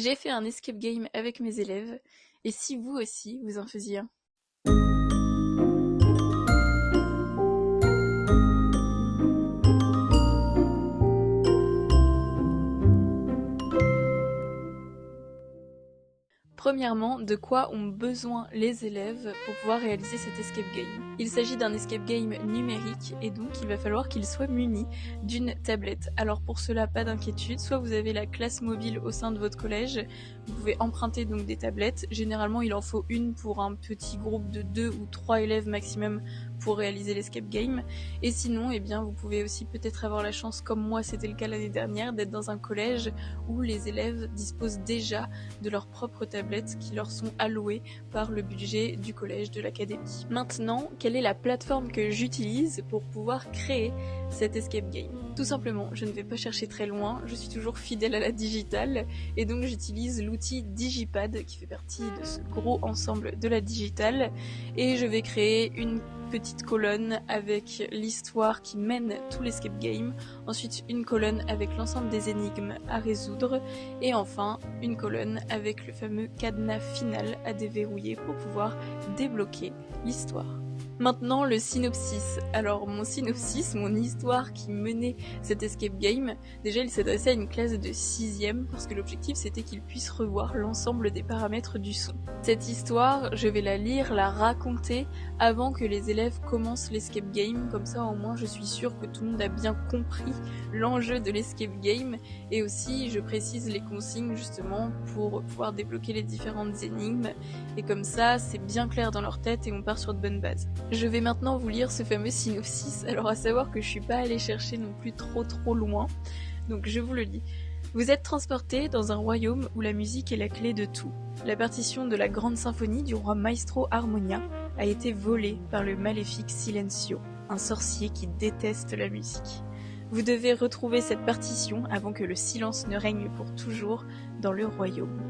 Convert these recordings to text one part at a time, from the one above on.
J'ai fait un escape game avec mes élèves, et si vous aussi vous en faisiez un? Premièrement, de quoi ont besoin les élèves pour pouvoir réaliser cet escape game? Il s'agit d'un escape game numérique et donc il va falloir qu'il soit muni d'une tablette. Alors pour cela, pas d'inquiétude, soit vous avez la classe mobile au sein de votre collège, vous pouvez emprunter donc des tablettes. Généralement, il en faut une pour un petit groupe de 2 ou 3 élèves maximum pour réaliser l'escape game. Et sinon, eh bien, vous pouvez aussi peut-être avoir la chance, comme moi c'était le cas l'année dernière, d'être dans un collège où les élèves disposent déjà de leurs propres tablettes qui leur sont allouées par le budget du collège, de l'académie. Maintenant, quelle est la plateforme que j'utilise pour pouvoir créer cet escape game? Tout simplement, je ne vais pas chercher très loin, je suis toujours fidèle à la digitale et donc j'utilise l'outil Digipad qui fait partie de ce gros ensemble de la digitale et je vais créer une petite colonne avec l'histoire qui mène tout l'escape game, ensuite une colonne avec l'ensemble des énigmes à résoudre et enfin une colonne avec le fameux cadenas final à déverrouiller pour pouvoir débloquer l'histoire. Maintenant le synopsis. Alors mon synopsis, mon histoire qui menait cet escape game, déjà il s'adressait à une classe de 6ème parce que l'objectif c'était qu'ils puissent revoir l'ensemble des paramètres du son. Cette histoire, je vais la lire, la raconter avant que les élèves commencent l'escape game, comme ça au moins je suis sûre que tout le monde a bien compris l'enjeu de l'escape game et aussi je précise les consignes justement pour pouvoir débloquer les différentes énigmes et comme ça c'est bien clair dans leur tête et on part sur de bonnes bases. Je vais maintenant vous lire ce fameux synopsis, alors à savoir que je suis pas allée chercher non plus trop loin, donc je vous le lis. Vous êtes transporté dans un royaume où la musique est la clé de tout. La partition de la grande symphonie du roi Maestro Harmonia a été volée par le maléfique Silencio, un sorcier qui déteste la musique. Vous devez retrouver cette partition avant que le silence ne règne pour toujours dans le royaume.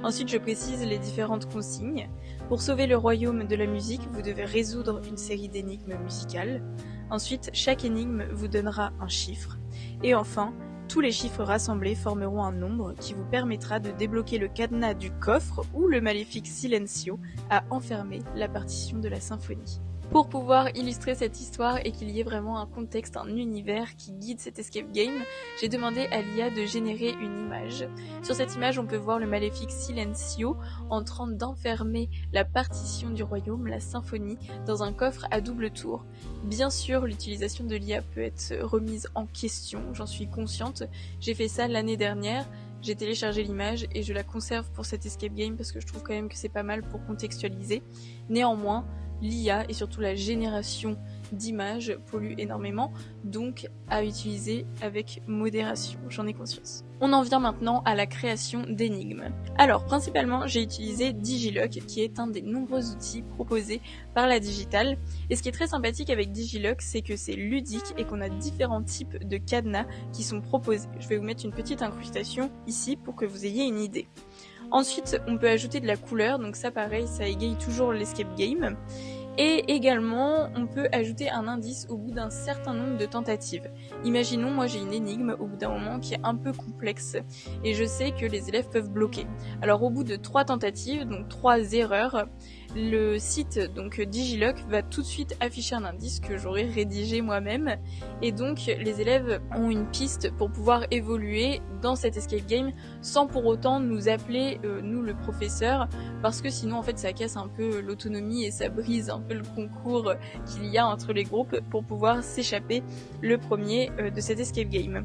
Ensuite, je précise les différentes consignes. Pour sauver le royaume de la musique, vous devez résoudre une série d'énigmes musicales. Ensuite, chaque énigme vous donnera un chiffre. Et enfin, tous les chiffres rassemblés formeront un nombre qui vous permettra de débloquer le cadenas du coffre où le maléfique Silencio a enfermé la partition de la symphonie. Pour pouvoir illustrer cette histoire et qu'il y ait vraiment un contexte, un univers qui guide cet escape game, j'ai demandé à l'IA de générer une image. Sur cette image, on peut voir le maléfique Silencio en train d'enfermer la partition du royaume, la symphonie, dans un coffre à double tour. Bien sûr, l'utilisation de l'IA peut être remise en question, j'en suis consciente. J'ai fait ça l'année dernière. J'ai téléchargé l'image et je la conserve pour cet escape game parce que je trouve quand même que c'est pas mal pour contextualiser. Néanmoins, l'IA et surtout la génération d'images pollue énormément, donc à utiliser avec modération, j'en ai conscience. On en vient maintenant à la création d'énigmes. Alors principalement j'ai utilisé Digiloc qui est un des nombreux outils proposés par la digitale et ce qui est très sympathique avec Digiloc c'est que c'est ludique et qu'on a différents types de cadenas qui sont proposés. Je vais vous mettre une petite incrustation ici pour que vous ayez une idée. Ensuite, on peut ajouter de la couleur, donc ça pareil, ça égaye toujours l'escape game. Et également, on peut ajouter un indice au bout d'un certain nombre de tentatives. Imaginons, moi j'ai une énigme au bout d'un moment qui est un peu complexe et je sais que les élèves peuvent bloquer. Alors au bout de 3 tentatives, donc 3 erreurs, le site donc Digiloc va tout de suite afficher un indice que j'aurais rédigé moi-même et donc les élèves ont une piste pour pouvoir évoluer dans cet escape game sans pour autant nous appeler nous le professeur parce que sinon en fait ça casse un peu l'autonomie et ça brise un peu le concours qu'il y a entre les groupes pour pouvoir s'échapper le premier de cet escape game.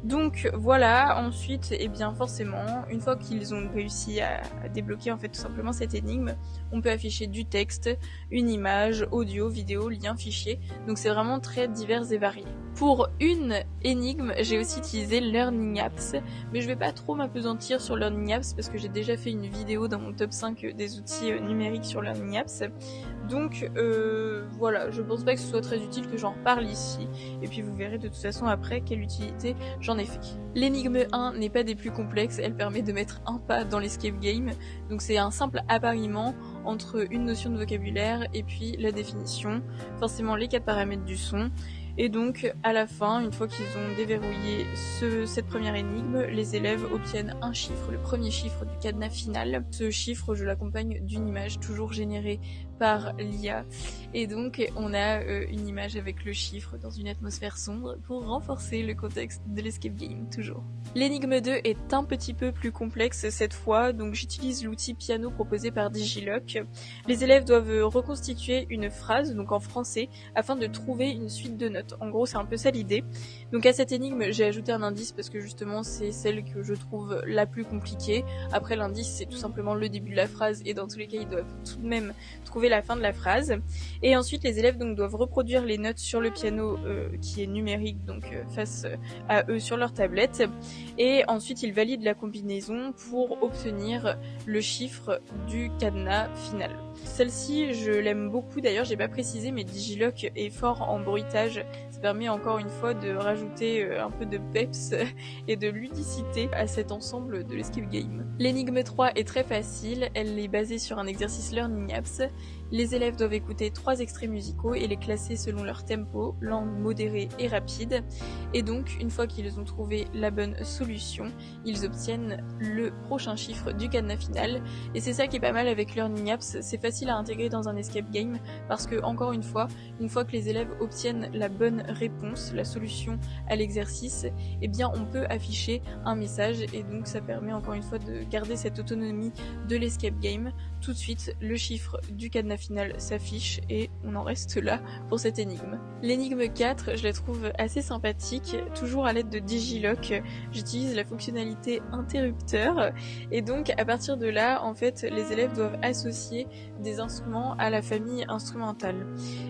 Donc voilà, ensuite, et bien forcément, une fois qu'ils ont réussi à débloquer en fait tout simplement cette énigme, on peut afficher du texte, une image, audio, vidéo, lien, fichier, donc c'est vraiment très divers et varié. Pour une énigme, j'ai aussi utilisé Learning Apps, mais je vais pas trop m'apesantir sur Learning Apps parce que j'ai déjà fait une vidéo dans mon top 5 des outils numériques sur Learning Apps. Donc voilà, je pense pas que ce soit très utile que j'en reparle ici, et puis vous verrez de toute façon après quelle utilité j'en ai fait. L'énigme 1 n'est pas des plus complexes, elle permet de mettre un pas dans l'escape game, donc c'est un simple appariement entre une notion de vocabulaire et puis la définition, forcément les 4 paramètres du son. Et donc à la fin, une fois qu'ils ont déverrouillé cette première énigme, les élèves obtiennent un chiffre, le premier chiffre du cadenas final. Ce chiffre, je l'accompagne d'une image toujours générée par l'IA. Et donc on a une image avec le chiffre dans une atmosphère sombre pour renforcer le contexte de l'escape game toujours. L'énigme 2 est un petit peu plus complexe cette fois, donc j'utilise l'outil piano proposé par Digiloc. Les élèves doivent reconstituer une phrase, donc en français, afin de trouver une suite de notes. En gros, c'est un peu ça l'idée. Donc à cette énigme, j'ai ajouté un indice parce que justement c'est celle que je trouve la plus compliquée. Après, l'indice, c'est tout simplement le début de la phrase et dans tous les cas, ils doivent tout de même trouver la fin de la phrase. Et ensuite, les élèves donc doivent reproduire les notes sur le piano qui est numérique, donc face à eux sur leur tablette. Et ensuite, ils valident la combinaison pour obtenir le chiffre du cadenas final. Celle-ci, je l'aime beaucoup. D'ailleurs, j'ai pas précisé, mais Digiloc est fort en bruitage. Ça permet encore une fois de rajouter un peu de peps et de ludicité à cet ensemble de l'escape game. L'énigme 3 est très facile. Elle est basée sur un exercice Learning Apps. Les élèves doivent écouter 3 extraits musicaux et les classer selon leur tempo, lent, modéré et rapide. Et donc, une fois qu'ils ont trouvé la bonne solution, ils obtiennent le prochain chiffre du cadenas final. Et c'est ça qui est pas mal avec Learning Apps, c'est facile à intégrer dans un escape game parce que, encore une fois que les élèves obtiennent la bonne réponse, la solution à l'exercice, eh bien on peut afficher un message et donc ça permet encore une fois de garder cette autonomie de l'escape game. Tout de suite, le chiffre du cadenas final s'affiche et on en reste là pour cette énigme. L'énigme 4, je la trouve assez sympathique, toujours à l'aide de Digiloc. J'utilise la fonctionnalité interrupteur et donc à partir de là, en fait, les élèves doivent associer des instruments à la famille instrumentale.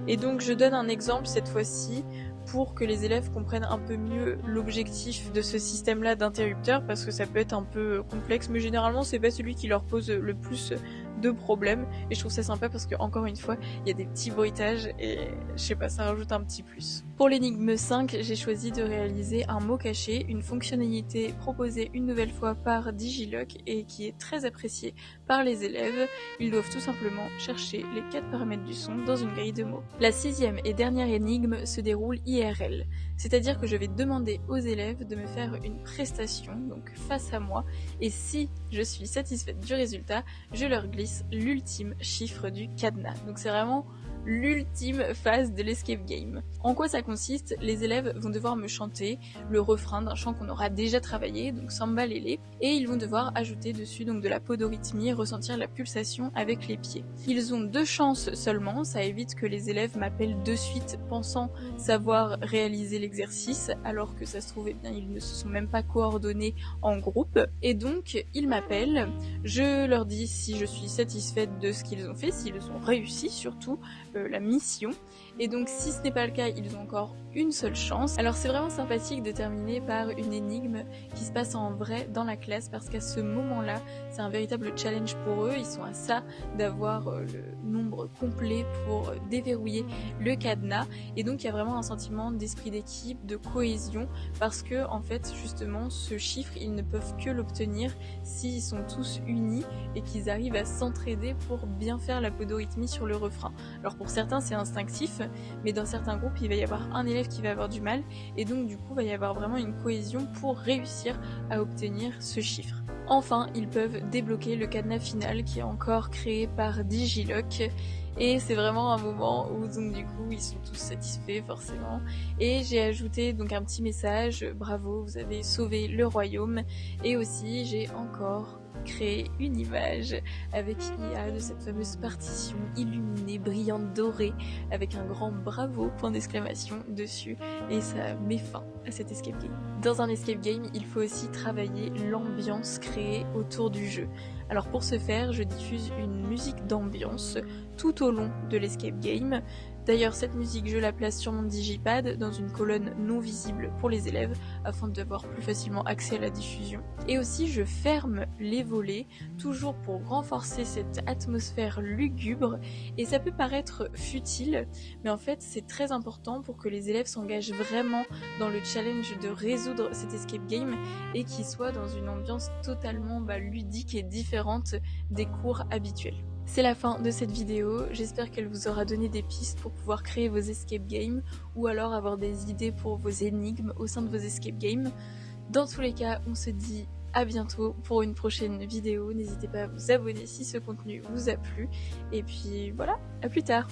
Et donc je donne un exemple cette fois-ci pour que les élèves comprennent un peu mieux l'objectif de ce système-là d'interrupteur parce que ça peut être un peu complexe, mais généralement c'est pas celui qui leur pose le plus de problèmes et je trouve ça sympa parce que encore une fois il y a des petits bruitages et je sais pas, ça rajoute un petit plus. Pour l'énigme 5, j'ai choisi de réaliser un mot caché, une fonctionnalité proposée une nouvelle fois par Digiloc et qui est très appréciée par les élèves. Ils doivent tout simplement chercher les 4 paramètres du son dans une grille de mots. La 6e et dernière énigme se déroule IRL, c'est-à-dire que je vais demander aux élèves de me faire une prestation, donc face à moi, et si je suis satisfaite du résultat, je leur glisse l'ultime chiffre du cadenas. Donc c'est vraiment l'ultime phase de l'escape game. En quoi ça consiste? Les élèves vont devoir me chanter le refrain d'un chant qu'on aura déjà travaillé, donc Samba Lélé, et ils vont devoir ajouter dessus donc de la podorythmie et ressentir la pulsation avec les pieds. Ils ont 2 chances seulement, ça évite que les élèves m'appellent de suite pensant savoir réaliser l'exercice, alors que ça se trouve, eh bien, ils ne se sont même pas coordonnés en groupe, et donc ils m'appellent, je leur dis si je suis satisfaite de ce qu'ils ont fait, s'ils ont réussi surtout, la mission, et donc si ce n'est pas le cas, ils ont encore une seule chance. Alors c'est vraiment sympathique de terminer par une énigme qui se passe en vrai dans la classe parce qu'à ce moment-là, c'est un véritable challenge pour eux, ils sont à ça d'avoir le nombre complet pour déverrouiller le cadenas et donc il y a vraiment un sentiment d'esprit d'équipe, de cohésion parce que en fait justement ce chiffre, ils ne peuvent que l'obtenir s'ils sont tous unis et qu'ils arrivent à s'entraider pour bien faire la podorythmie sur le refrain. Alors pour certains c'est instinctif, mais dans certains groupes il va y avoir un élève qui va avoir du mal et donc du coup il va y avoir vraiment une cohésion pour réussir à obtenir ce chiffre. Enfin, ils peuvent débloquer le cadenas final qui est encore créé par Digiloc et c'est vraiment un moment où donc du coup ils sont tous satisfaits forcément et j'ai ajouté donc un petit message, bravo vous avez sauvé le royaume, et aussi j'ai encore créé une image avec IA de cette fameuse partition illuminée, brillante, dorée, avec un grand bravo point d'exclamation dessus, et ça met fin à cet escape game. Dans un escape game, il faut aussi travailler l'ambiance créée autour du jeu. Alors pour ce faire, je diffuse une musique d'ambiance tout au long de l'escape game. D'ailleurs, cette musique, je la place sur mon digipad dans une colonne non visible pour les élèves afin d'avoir plus facilement accès à la diffusion. Et aussi, je ferme les volets, toujours pour renforcer cette atmosphère lugubre. Et ça peut paraître futile, mais en fait, c'est très important pour que les élèves s'engagent vraiment dans le challenge de résoudre cet escape game et qu'ils soient dans une ambiance totalement ludique et différente des cours habituels. C'est la fin de cette vidéo, j'espère qu'elle vous aura donné des pistes pour pouvoir créer vos escape games ou alors avoir des idées pour vos énigmes au sein de vos escape games. Dans tous les cas, on se dit à bientôt pour une prochaine vidéo, n'hésitez pas à vous abonner si ce contenu vous a plu et puis voilà, à plus tard.